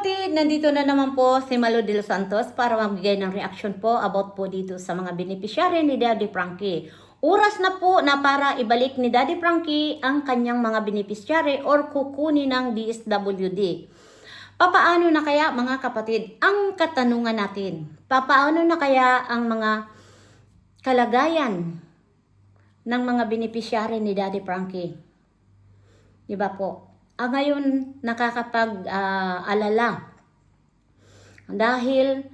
kapatid, nandito na naman po si Malo de los Santos para magbigay ng reaction po about po dito sa mga beneficiary ni Daddy Frankie. Oras na po na para ibalik ni Daddy Frankie ang kanyang mga beneficiary or kukunin ng DSWD. Papaano na kaya mga kapatid ang katanungan natin? Papaano na kaya ang mga kalagayan ng mga beneficiary ni Daddy Frankie? Diba po? Ngayon nakakapag-alala dahil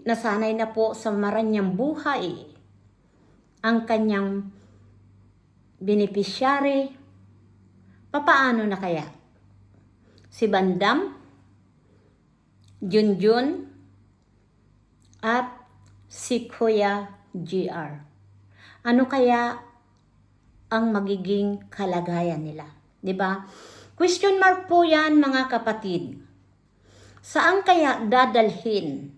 nasanay na po sa maranyang buhay ang kanyang beneficiary. Papaano na kaya? Si Bandam, Junjun, at si Kuya GR. Ano kaya ang magiging kalagayan nila? Diba? Question mark po yan mga kapatid. Saan kaya dadalhin?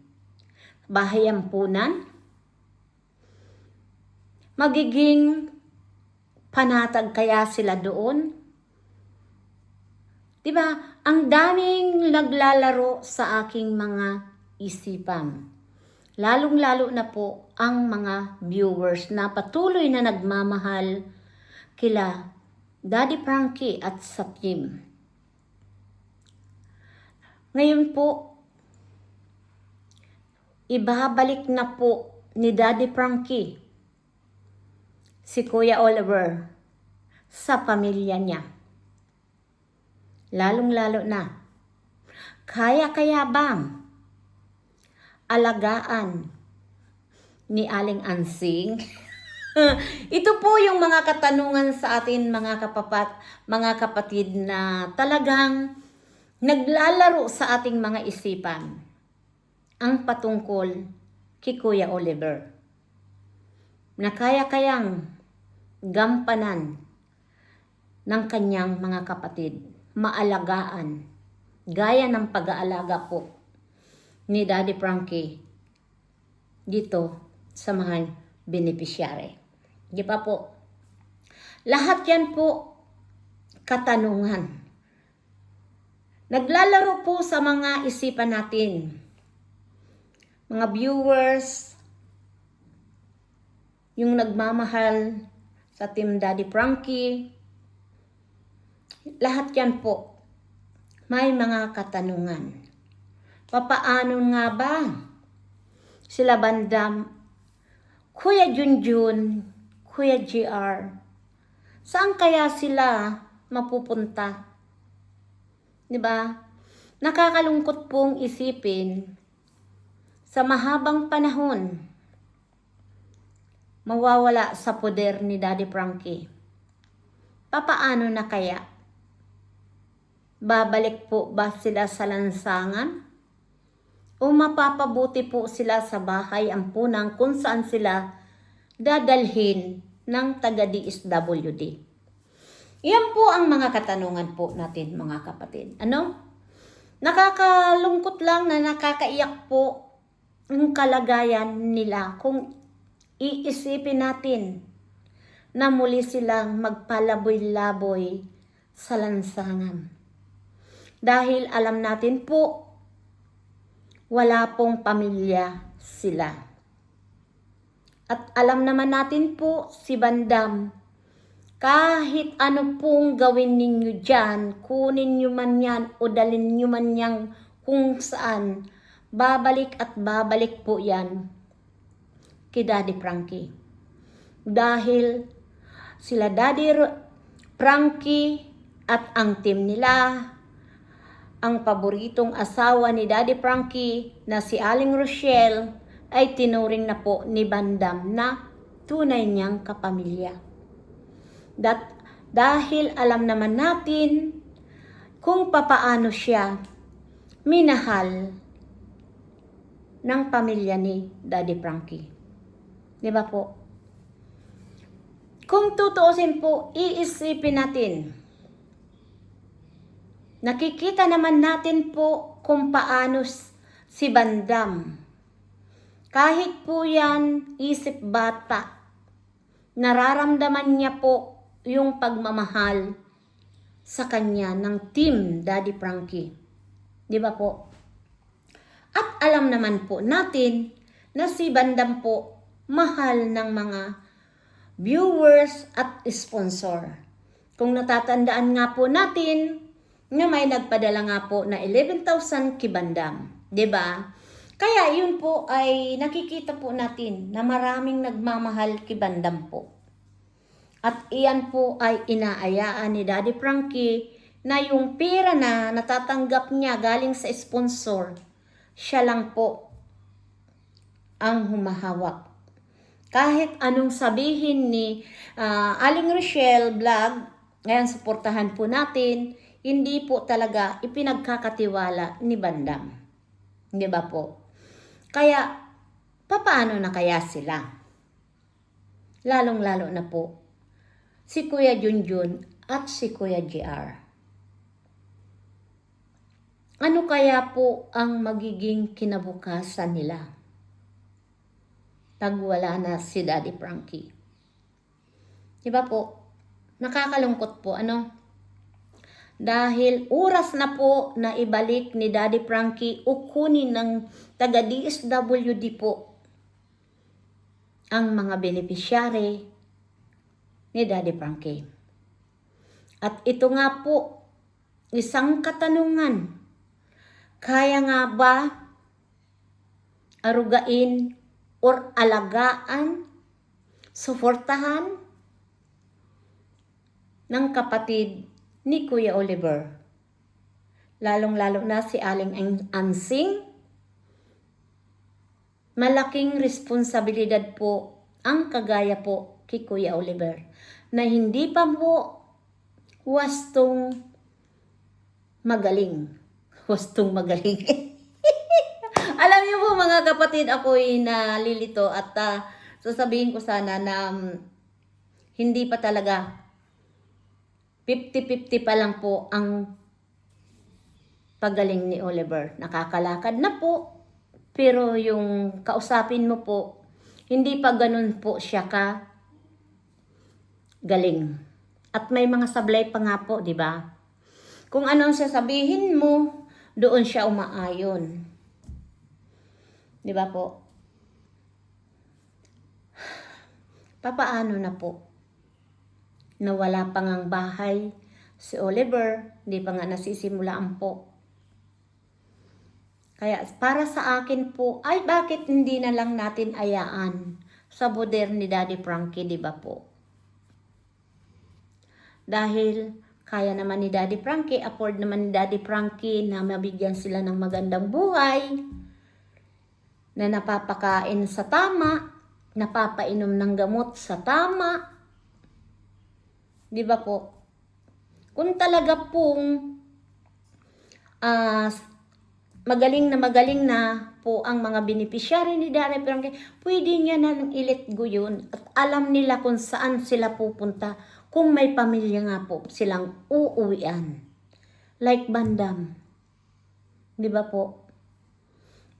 Bahay ampunan? Magiging panatag kaya sila doon? Diba? Ang daming naglalaro sa aking mga isipan. Lalong-lalo na po ang mga viewers na patuloy na nagmamahal kila Daddy Frankie at sa team. Ngayon po, ibabalik na po ni Daddy Frankie si Kuya Oliver sa pamilya niya. Lalong-lalo na, kaya bang alagaan ni Aling Ansing? Ito po yung mga katanungan sa atin mga kapatid na talagang naglalaro sa ating mga isipan ang patungkol kay Kuya Oliver. Na kaya-kayang gampanan ng kanyang mga kapatid, maalagaan, gaya ng pag-aalaga po ni Daddy Frankie dito sa mga beneficiary. Di ba po? Lahat yan po katanungan. Naglalaro po sa mga isipan natin. Mga viewers, yung nagmamahal sa Team Daddy Frankie, lahat yan po may mga katanungan. Papaano nga ba sila Bandam, Kuya Junjun, Kuya GR, saan kaya sila mapupunta? Diba? Nakakalungkot pong isipin sa mahabang panahon mawawala sa poder ni Daddy Frankie. Papaano na kaya? Babalik po ba sila sa lansangan? O mapapabuti po sila sa bahay ampunan kung saan sila dadalhin ng taga-DSWD? Yan po ang mga katanungan po natin mga kapatid. Ano? Nakakalungkot lang na nakakaiyak po ang kalagayan nila kung iisipin natin na muli silang magpalaboy-laboy sa lansangan. Dahil alam natin po, wala pong pamilya sila. At alam naman natin po si Bandam, kahit ano pong gawin ninyo dyan, kunin nyo man yan o dalhin nyo man yan kung saan, babalik at babalik po yan kay Daddy Frankie. Dahil sila Daddy Frankie at ang team nila, ang paboritong asawa ni Daddy Frankie na si Aling Rochelle, ay tinuring na po ni Bandam na tunay niyang kapamilya. Dahil alam naman natin kung papaano siya minahal ng pamilya ni Daddy Frankie. Di ba po? Kung tutuusin po, iisipin natin. Nakikita naman natin po kung paano si Bandam, kahit po yan isip bata, nararamdaman niya po yung pagmamahal sa kanya ng Team Daddy Frankie. Di ba po? alam naman po natin na si Bandam po mahal ng mga viewers at sponsor. Kung natatandaan nga po natin na may nagpadala nga po na 11,000 kay Bandam, 'di ba? Kaya yun po ay nakikita po natin na maraming nagmamahal kay Bandam po. At iyan po ay inaayaan ni Daddy Frankie na yung pera na natatanggap niya galing sa sponsor, siya lang po ang humahawak. Kahit anong sabihin ni Aling Rochelle Vlog, ngayon suportahan po natin, hindi po talaga ipinagkakatiwala ni Bandam. Di ba po? Kaya, papaano na kaya sila? Lalong-lalo na po, si Kuya Junjun at si Kuya JR. Ano kaya po ang magiging kinabukasan nila pag wala na si Daddy Frankie? Diba po? Nakakalungkot po, ano? Dahil oras na po na ibalik ni Daddy Frankie o kunin ng taga DSWD po ang mga beneficiary ni Daddy Frankie. At ito nga po, isang katanungan. Kaya nga ba arugain or alagaan, suportahan ng kapatid ni Kuya Oliver? Lalong-lalo na si Aling Ansing. Malaking responsibilidad po ang kagaya po kay Kuya Oliver na hindi pa po wastong magaling. Wastong magaling. Alam niyo po mga kapatid, ako'y nalilito at sasabihin ko sana na hindi pa talaga 50-50 pa lang po ang pagaling ni Oliver. Nakakalakad na po, pero yung kausapin mo po, hindi pa ganun po siya ka galing. At may mga sablay pa nga po, di ba? Kung anong sasabihin mo, doon siya umaayon. Di ba po? Papaano na po? Nawala pa ngang bahay si Oliver, hindi pa nga nasisimulaan po. Kaya para sa akin po, ay bakit hindi na lang natin ayaan sa boder ni Daddy Frankie, di ba po? Dahil kaya naman ni Daddy Frankie, afford naman ni Daddy Frankie na mabigyan sila ng magandang buhay, na napapakain sa tama, napapainom ng gamot sa tama. Di ba po? Kung talaga pong magaling na po ang mga beneficiary ni Daddy Frankie, pwede niya nang i-let go yun. At alam nila kung saan sila pupunta. Kung may pamilya nga po silang uuwian. Like Bandam. Di ba po?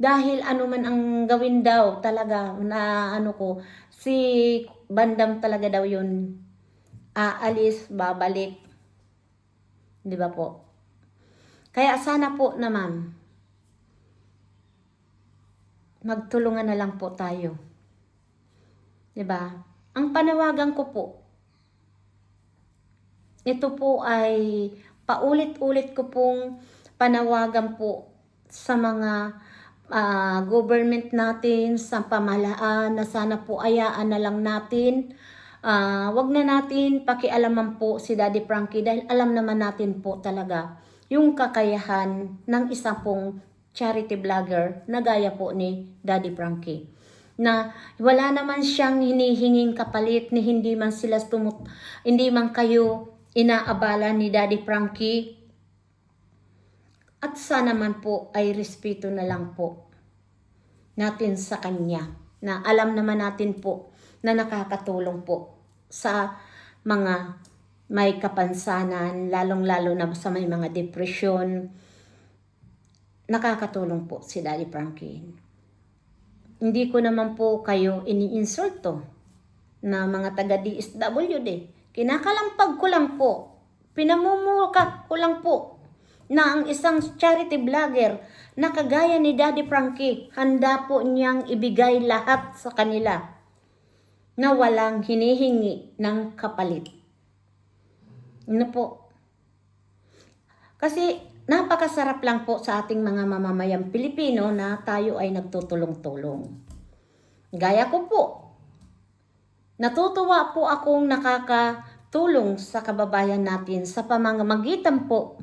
Dahil ano man ang gawin daw talaga na si Bandam talaga daw yun. Aalis, babalik. Di ba po? Kaya sana po naman, magtulungan na lang po tayo. Di ba? Ang panawagan ko po, ito po ay paulit-ulit ko pong panawagan po sa mga government natin, sa pamahalaan, na sana po ayaan na lang natin. Wag na natin pakialaman po si Daddy Frankie dahil alam naman natin po talaga yung kakayahan ng isa pong charity vlogger na gaya po ni Daddy Frankie. Na wala naman siyang hinihinging kapalit, ni hindi man hindi man kayo inaabala ni Daddy Frankie. At sana man po ay respeto na lang po natin sa kanya. Na alam naman natin po na nakakatulong po sa mga may kapansanan, lalong-lalo na sa may mga depresyon. Nakakatulong po si Daddy Frankie. Hindi ko naman po kayo ini-insulto na mga taga DSWD. Kinakalampag ko lang po. Pinamumuka ko lang po na ang isang charity vlogger na kagaya ni Daddy Frankie, handa po niyang ibigay lahat sa kanila na walang hinihingi ng kapalit. Ano po? Kasi napakasarap lang po sa ating mga mamamayang Pilipino na tayo ay nagtutulong-tulong. Gaya ko po, natutuwa po akong nakakatulong sa kababayan natin sa pamamagitan po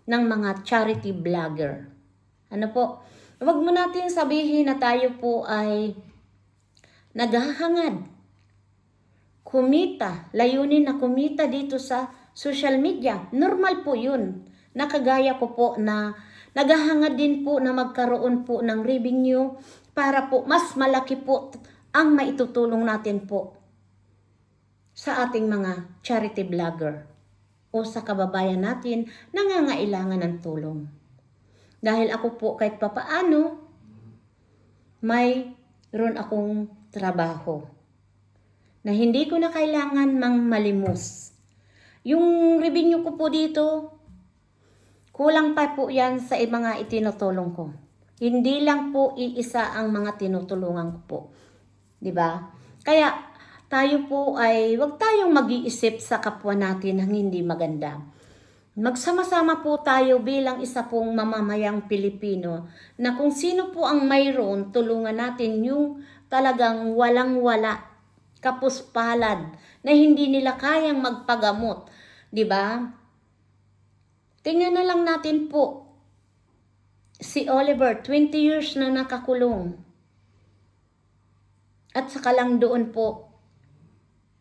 ng mga charity vlogger. Ano po? Huwag mo natin sabihin na tayo po ay naghahangad. Kumita, layunin na kumita dito sa social media. Normal po yun. Nakagaya ko po na naghahangad din po na magkaroon po ng revenue para po mas malaki po ang maitutulong natin po sa ating mga charity vlogger o sa kababayan natin nangangailangan ng tulong. Dahil ako po kahit papaano, mayroon akong trabaho na hindi ko na kailangan mang malimos. Yung revenue ko po dito, kulang pa po yan sa mga itinutulong ko. Hindi lang po iisa ang mga tinutulungan ko po. 'Di ba? Kaya tayo po ay wag tayong mag-iisip sa kapwa natin ng hindi maganda. Magsama-sama po tayo bilang isa pong mamamayang Pilipino na kung sino po ang mayroon, tulungan natin yung talagang walang-wala, kapuspalad, na hindi nila kayang magpagamot. 'Di ba? Tingnan na lang natin po, si Oliver, 20 years na nakakulong. At saka lang doon po,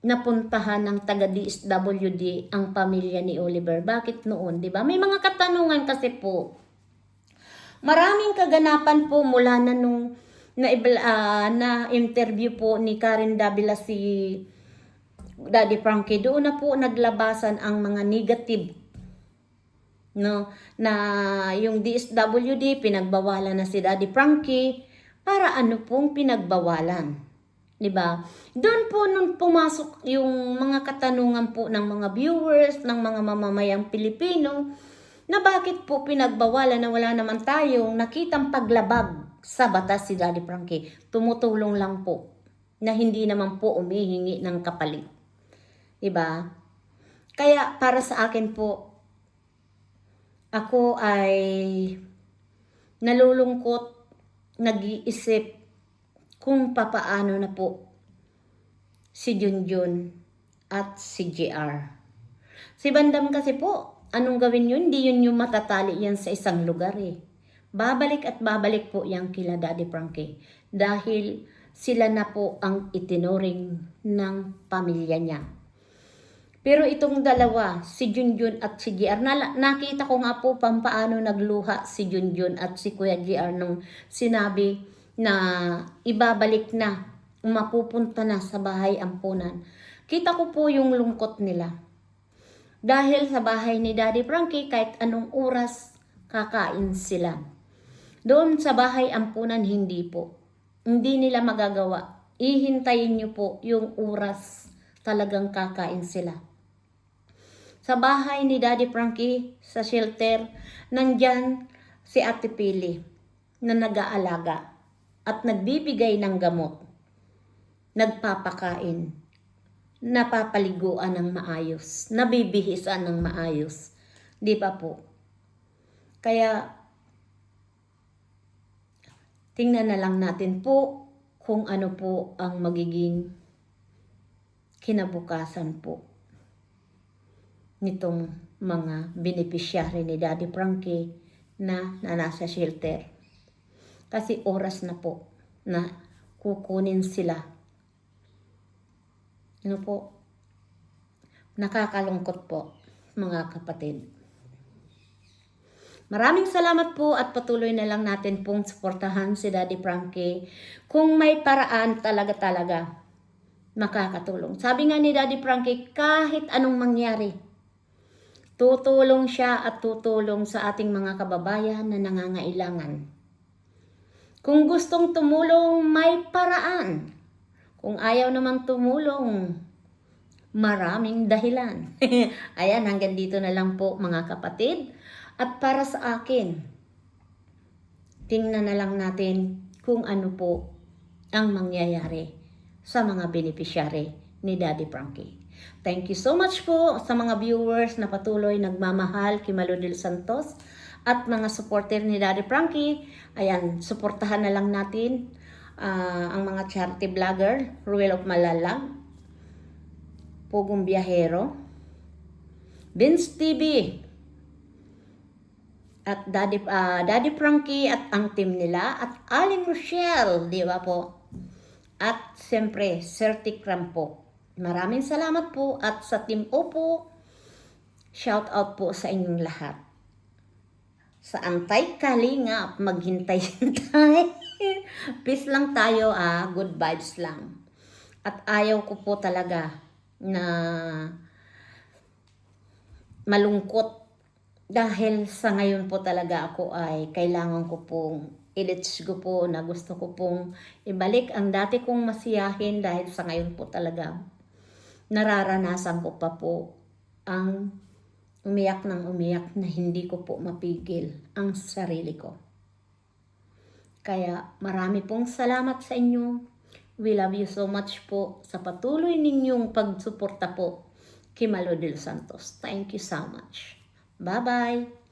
napuntahan ng taga-DSWD ang pamilya ni Oliver. Bakit noon, di ba? May mga katanungan kasi po. Maraming kaganapan po mula na nung na interview po ni Karen Davila si Daddy Frankie. Doon na po naglabasan ang mga negative, no, na yung DSWD pinagbawalan na si Daddy Frankie. Para ano pong pinagbawalan? 'Di ba? Doon po nung pumasok yung mga katanungan po ng mga viewers, ng mga mamamayang Pilipino, na bakit po pinagbawalan na wala naman tayong nakitang paglabag sa batas si Daddy Frankie. Tumutulong lang po na hindi naman po umihingi ng kapalit. 'Di ba? Kaya para sa akin po, ako ay nalulungkot, nag-iisip kung papaano na po si Junjun at si JR. Si Bandam kasi po, anong gawin yun? Hindi yun yung matatali yan sa isang lugar eh. Babalik at babalik po yan kila Daddy Frankie. Dahil sila na po ang itinuring ng pamilya niya. Pero itong dalawa, si Junjun at si JR, nakita ko nga po paano nagluha si Junjun at si Kuya JR nung sinabi na ibabalik na, mapupunta na sa bahay ampunan. Kita ko po yung lungkot nila. Dahil sa bahay ni Daddy Frankie, kahit anong oras, kakain sila. Doon sa bahay ampunan, hindi po. Hindi nila magagawa. Ihintayin nyo po yung oras, talagang kakain sila. Sa bahay ni Daddy Frankie, sa shelter, nandyan si Ate Pili na nag-aalaga at nagbibigay ng gamot, nagpapakain, napapaliguan ng maayos, nabibihisan ng maayos. Di ba po? Kaya, tingnan na lang natin po kung ano po ang magiging kinabukasan po nitong mga beneficiary ni Daddy Frankie na nasa shelter. Kasi oras na po na kukunin sila. Ano po? Nakakalungkot po, mga kapatid. Maraming salamat po at patuloy na lang natin pong suportahan si Daddy Frankie. Kung may paraan talaga makakatulong. Sabi nga ni Daddy Frankie, kahit anong mangyari, tutulong siya at tutulong sa ating mga kababayan na nangangailangan. Kung gustong tumulong, may paraan. Kung ayaw naman tumulong, maraming dahilan. Ayan, hanggang dito na lang po mga kapatid. At para sa akin, tingnan na lang natin kung ano po ang mangyayari sa mga beneficiary ni Daddy Frankie. Thank you so much po sa mga viewers na patuloy nagmamahal kay Maludil Santos at mga supporter ni Daddy Frankie. Ayan, suportahan na lang natin ang mga charity vlogger, Ruel of Malalag, Pugong Biyahero, Vince TV, at Daddy Frankie at ang team nila, at Aling Rochelle, di ba po? At siyempre, Sir Tikram po. Maraming salamat po, at sa team Opo, shout out po sa inyong lahat. Sa Antay Kalingap, maghintay-hintay. Peace lang tayo, good vibes lang. At ayaw ko po talaga na malungkot, dahil sa ngayon po talaga ako ay kailangan ko pong i-let's go po, na gusto ko pong ibalik ang dati kong masiyahin, dahil sa ngayon po talaga nararanasan ko pa po ang umiyak ng umiyak na hindi ko po mapigil ang sarili ko. Kaya marami pong salamat sa inyo. We love you so much po sa patuloy ninyong pagsuporta po kay Maludil Santos. Thank you so much. Bye-bye.